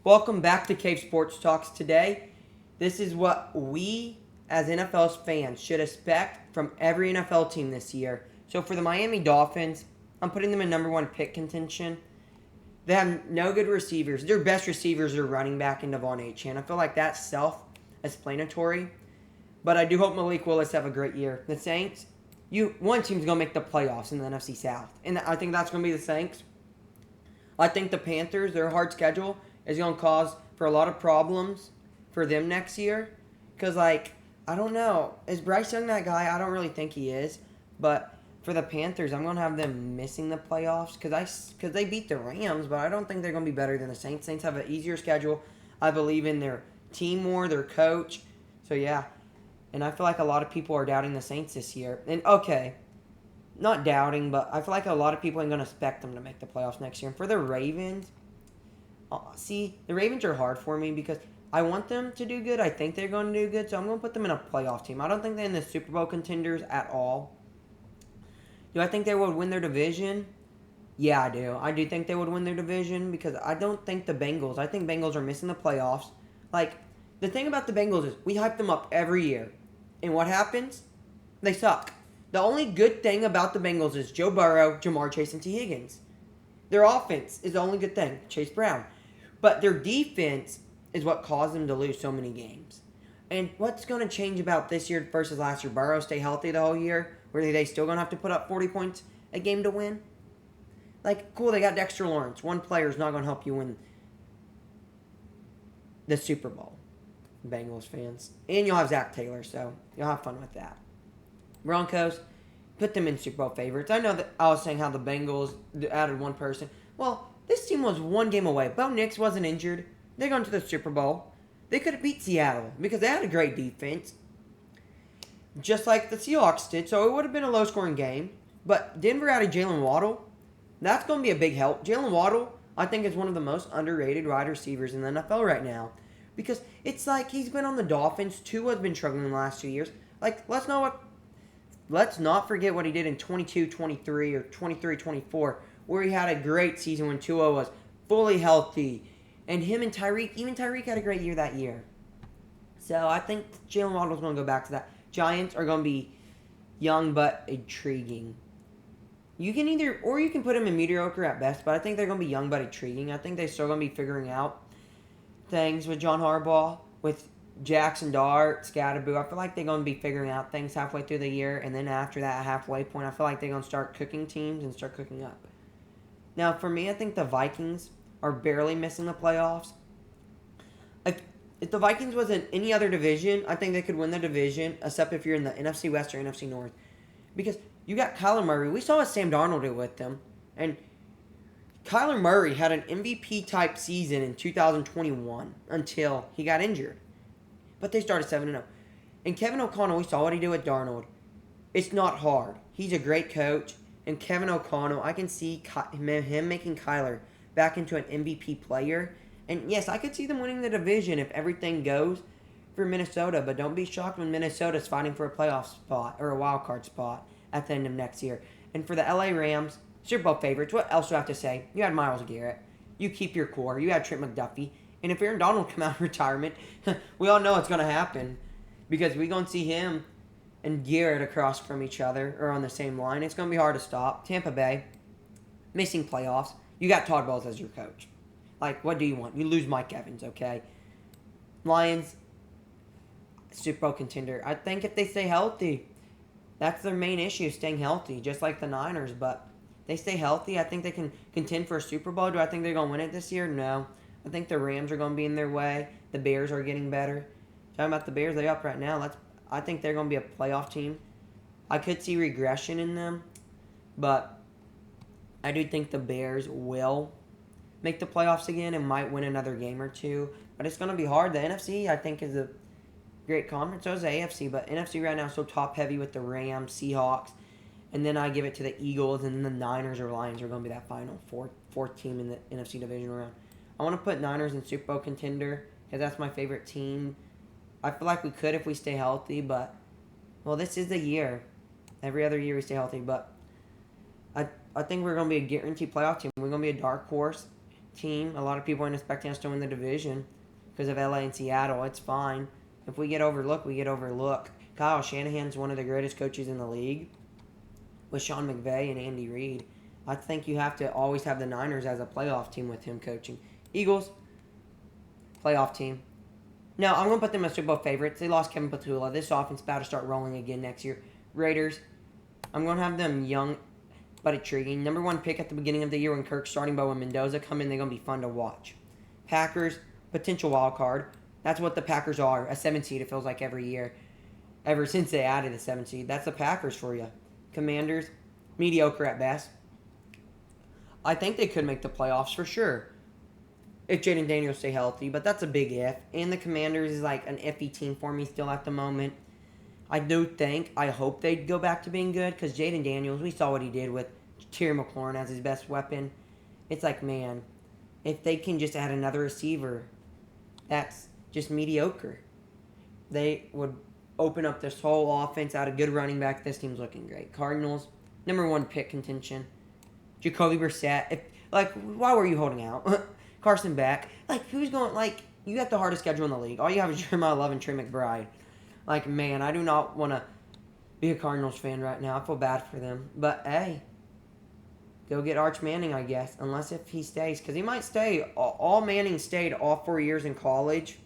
Welcome back to Cave Sports Talks. Today, this is what we as NFL fans should expect from every NFL team this year. So for the Miami Dolphins, I'm putting them in number one pick contention. They have no good receivers. Their best receivers are running back and Devon Achane. I feel like that's self-explanatory. But I do hope Malik Willis have a great year. The Saints, one team's gonna make the playoffs in the NFC South, and I think that's gonna be the Saints. I think the Panthers, their hard schedule is going to cause for a lot of problems for them next year. Because, I don't know. Is Bryce Young that guy? I don't really think he is. But for the Panthers, I'm going to have them missing the playoffs because they beat the Rams, but I don't think they're going to be better than the Saints. Saints have an easier schedule. I believe in their team more, their coach. So, yeah. And I feel like a lot of people are doubting the Saints this year. And, okay, not doubting, but I feel like a lot of people ain't going to expect them to make the playoffs next year. And for the Ravens, the Ravens are hard for me because I want them to do good. I think they're going to do good, so I'm going to put them in a playoff team. I don't think they're in the Super Bowl contenders at all. Do I think they would win their division? Yeah, I do. I do think they would win their division because I don't think I think Bengals are missing the playoffs. The thing about the Bengals is we hype them up every year. And what happens? They suck. The only good thing about the Bengals is Joe Burrow, Jamar Chase, and T. Higgins. Their offense is the only good thing, Chase Brown. But their defense is what caused them to lose so many games. And what's going to change about this year versus last year? Burrow stay healthy the whole year? Or are they still going to have to put up 40 points a game to win? Cool, they got Dexter Lawrence. One player is not going to help you win the Super Bowl, Bengals fans. And you'll have Zach Taylor, so you'll have fun with that. Broncos, put them in Super Bowl favorites. I know that I was saying how the Bengals added one person. Well, this team was one game away. Bo Nix wasn't injured. They're going to the Super Bowl. They could have beat Seattle because they had a great defense, just like the Seahawks did. So it would have been a low-scoring game. But Denver added Jalen Waddle. That's going to be a big help. Jalen Waddle, I think, is one of the most underrated wide receivers in the NFL right now because it's like he's been on the Dolphins. Tua has been struggling the last 2 years. Let's not forget what he did in 22-23 or 23-24, where he had a great season when Tua was fully healthy. And him and Tyreek had a great year that year. So I think Jalen Waddle's going to go back to that. Giants are going to be young but intriguing. You can put him in mediocre at best, but I think they're going to be young but intriguing. I think they're still going to be figuring out things with John Harbaugh, with Jackson Dart, Scatterboo. I feel like they're going to be figuring out things halfway through the year, and then after that halfway point, I feel like they're going to start cooking teams and start cooking up. Now, for me, I think the Vikings are barely missing the playoffs. If the Vikings was in any other division, I think they could win the division, except if you're in the NFC West or NFC North. Because you got Kyler Murray. We saw what Sam Darnold did with them. And Kyler Murray had an MVP-type season in 2021 until he got injured. But they started 7-0. And Kevin O'Connell, we saw what he did with Darnold. It's not hard. He's a great coach. And Kevin O'Connell, I can see him making Kyler back into an MVP player. And yes, I could see them winning the division if everything goes for Minnesota. But don't be shocked when Minnesota's fighting for a playoff spot or a wild card spot at the end of next year. And for the LA Rams, Super Bowl favorites, what else do I have to say? You had Myles Garrett. You keep your core. You had Trent McDuffie. And if Aaron Donald come out of retirement, we all know it's going to happen. Because we're going to see him and Garrett across from each other or on the same line. It's going to be hard to stop. Tampa Bay, missing playoffs. You got Todd Bowles as your coach. What do you want? You lose Mike Evans, okay? Lions, Super Bowl contender. I think if they stay healthy, that's their main issue, staying healthy, just like the Niners. But they stay healthy. I think they can contend for a Super Bowl. Do I think they're going to win it this year? No. I think the Rams are going to be in their way. The Bears are getting better. Talking about the Bears, they're up right now. I think they're going to be a playoff team. I could see regression in them, but I do think the Bears will make the playoffs again and might win another game or two. But it's going to be hard. The NFC, I think, is a great conference. So is the AFC, but NFC right now is so top-heavy with the Rams, Seahawks, and then I give it to the Eagles, and then the Niners or Lions are going to be that final fourth team in the NFC division round. I want to put Niners in Super Bowl contender because that's my favorite team. I feel like we could if we stay healthy, but, well, this is the year. Every other year we stay healthy, but I think we're going to be a guaranteed playoff team. We're going to be a dark horse. team. A lot of people aren't expecting us to win the division because of LA and Seattle. It's fine. If we get overlooked, we get overlooked. Kyle Shanahan's one of the greatest coaches in the league with Sean McVay and Andy Reid. I think you have to always have the Niners as a playoff team with him coaching. Eagles, playoff team. No, I'm going to put them as Super Bowl favorites. They lost Kevin Patula. This offense is about to start rolling again next year. Raiders, I'm going to have them young but intriguing. Number 1 pick at the beginning of the year when Kirk's starting Bowen Mendoza come in. They're going to be fun to watch. Packers, potential wild card. That's what the Packers are. A 7 seed, it feels like every year. Ever since they added a 7 seed. That's the Packers for you. Commanders, mediocre at best. I think they could make the playoffs for sure if Jaden Daniels stay healthy, but that's a big if. And the Commanders is like an iffy team for me still at the moment. I hope they'd go back to being good because Jaden Daniels, we saw what he did with Terry McLaurin as his best weapon. It's like, man, if they can just add another receiver, that's just mediocre. They would open up this whole offense, add a good running back. This team's looking great. Cardinals, number 1 pick contention. Jacoby Brissett. Why were you holding out? Carson Beck. Who's going, you got the hardest schedule in the league. All you have is Jeremiah Love and Trey McBride. Man, I do not want to be a Cardinals fan right now. I feel bad for them. But, hey, go get Arch Manning, I guess. Unless if he stays. Because he might stay. All Manning stayed all 4 years in college.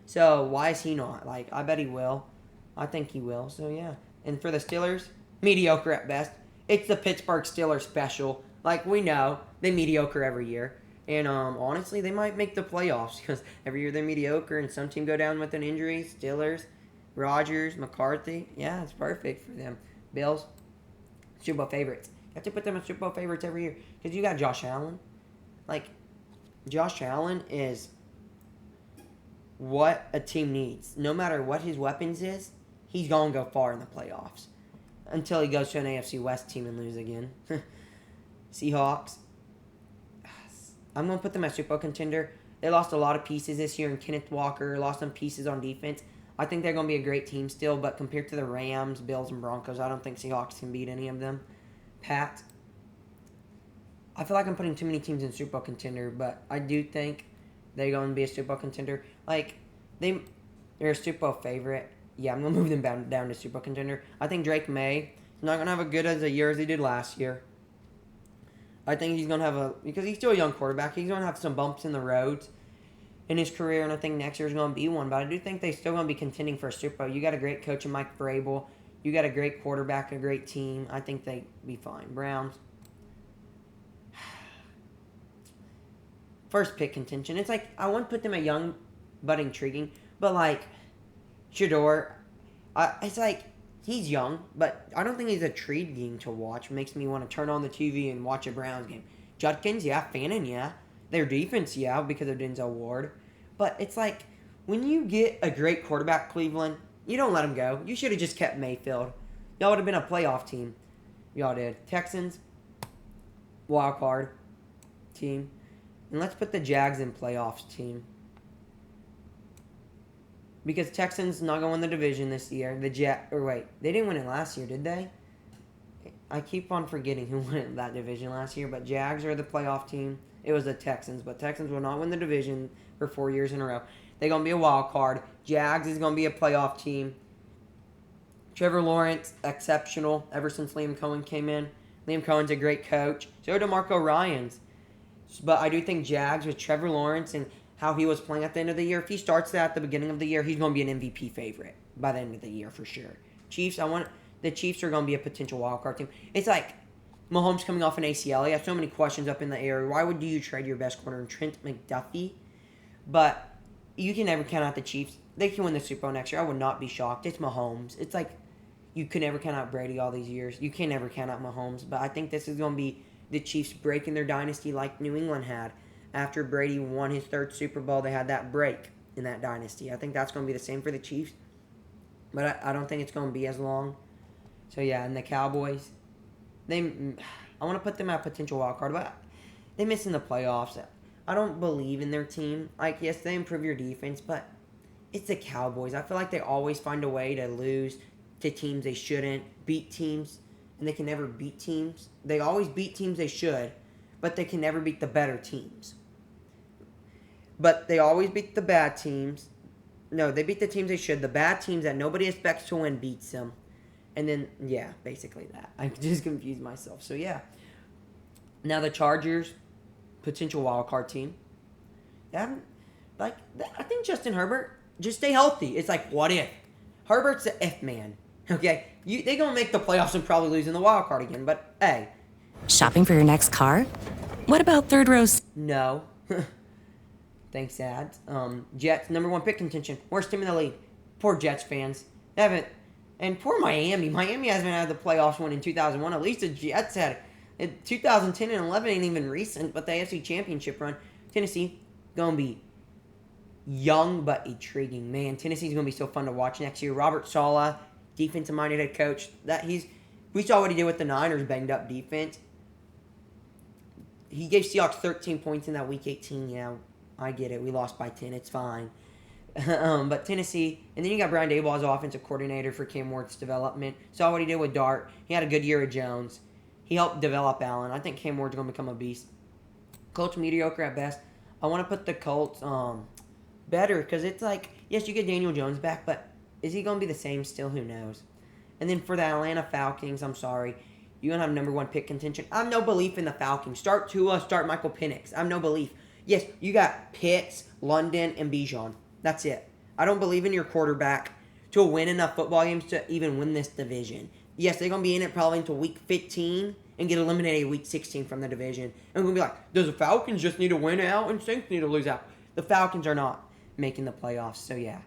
So, why is he not? I bet he will. I think he will. So, yeah. And for the Steelers, mediocre at best. It's the Pittsburgh Steelers special. We know. They mediocre every year. And honestly, they might make the playoffs because every year they're mediocre and some team go down with an injury. Steelers, Rodgers, McCarthy. Yeah, it's perfect for them. Bills, Super Bowl favorites. You have to put them as Super Bowl favorites every year because you got Josh Allen. Josh Allen is what a team needs. No matter what his weapons is, he's going to go far in the playoffs until he goes to an AFC West team and lose again. Seahawks. I'm going to put them as Super Bowl contender. They lost a lot of pieces this year, and Kenneth Walker lost some pieces on defense. I think they're going to be a great team still, but compared to the Rams, Bills, and Broncos, I don't think Seahawks can beat any of them. Pat. I feel like I'm putting too many teams in Super Bowl contender, but I do think they're going to be a Super Bowl contender. They're a Super Bowl favorite. Yeah, I'm going to move them down to Super Bowl contender. I think Drake May is not going to have a good as a year as he did last year. I think he's going to have because he's still a young quarterback, he's going to have some bumps in the roads in his career, and I think next year is going to be one. But I do think they're still going to be contending for a Super Bowl. You got a great coach in Mike Vrabel. You got a great quarterback, a great team. I think they'd be fine. Browns. First pick contention. It's I wouldn't put them at young but intriguing. But, Shador, it's he's young, but I don't think he's intriguing to watch. Makes me want to turn on the TV and watch a Browns game. Judkins, yeah. Fannin, yeah. Their defense, yeah, because of Denzel Ward. But it's when you get a great quarterback, Cleveland, you don't let him go. You should have just kept Mayfield. Y'all would have been a playoff team. Y'all did. Texans, wild card team. And let's put the Jags in playoffs team. Because Texans not going to win the division this year. They didn't win it last year, did they? I keep on forgetting who won that division last year, but Jags are the playoff team. It was the Texans, but Texans will not win the division for 4 years in a row. They're going to be a wild card. Jags is going to be a playoff team. Trevor Lawrence, exceptional ever since Liam Cohen came in. Liam Cohen's a great coach. So DeMarco Ryans. But I do think Jags with Trevor Lawrence and how he was playing at the end of the year. If he starts that at the beginning of the year, he's going to be an MVP favorite by the end of the year for sure. Chiefs, the Chiefs are going to be a potential wildcard team. It's Mahomes coming off an ACL. He has so many questions up in the air. Why would you trade your best corner in Trent McDuffie? But you can never count out the Chiefs. They can win the Super Bowl next year. I would not be shocked. It's Mahomes. It's you can never count out Brady all these years. You can never count out Mahomes. But I think this is going to be the Chiefs breaking their dynasty like New England had. After Brady won his third Super Bowl, they had that break in that dynasty. I think that's going to be the same for the Chiefs. But I don't think it's going to be as long. So, yeah, and the Cowboys, I want to put them at potential wild card, but they're missing the playoffs. I don't believe in their team. Yes, they improve your defense, but it's the Cowboys. I feel like they always find a way to lose to teams they shouldn't, beat teams, and they can never beat teams. They always beat teams they should, but they can never beat the better teams. But they always beat the bad teams. No, they beat the teams they should. The bad teams that nobody expects to win beats them. And then, yeah, basically that. I just confused myself. So, yeah. Now, the Chargers, potential wild card team. I think Justin Herbert, just stay healthy. It's like, what if? Herbert's the if man. Okay? They're going to make the playoffs and probably lose in the wild card again. But, hey. Shopping for your next car? What about third row? No. Thanks, ads. Jets, number 1 pick contention. Worst team in the league. Poor Jets fans. They haven't. And poor Miami. Miami hasn't had the playoffs win in 2001. At least the Jets had it. In 2010 and 11 ain't even recent, but the AFC Championship run. Tennessee, going to be young but intriguing. Man, Tennessee's going to be so fun to watch next year. Robert Saleh, defensive-minded head coach. We saw what he did with the Niners' banged-up defense. He gave Seahawks 13 points in that Week 18. Yeah, I get it. We lost by 10. It's fine. But Tennessee, and then you got Brian Daboll as offensive coordinator for Cam Ward's development. Saw what he did with Dart. He had a good year at Jones. He helped develop Allen. I think Cam Ward's going to become a beast. Colts mediocre at best. I want to put the Colts better because it's like, yes, you get Daniel Jones back, but is he going to be the same still? Who knows? And then for the Atlanta Falcons, I'm sorry. You're going to have number 1 pick contention. I have no belief in the Falcons. Start Tua, start Michael Penix. I have no belief. Yes, you got Pitts, London, and Bijan. That's it. I don't believe in your quarterback to win enough football games to even win this division. Yes, they're going to be in it probably until Week 15 and get eliminated Week 16 from the division. And we're going to be like, does the Falcons just need to win out and Saints need to lose out? The Falcons are not making the playoffs, so yeah.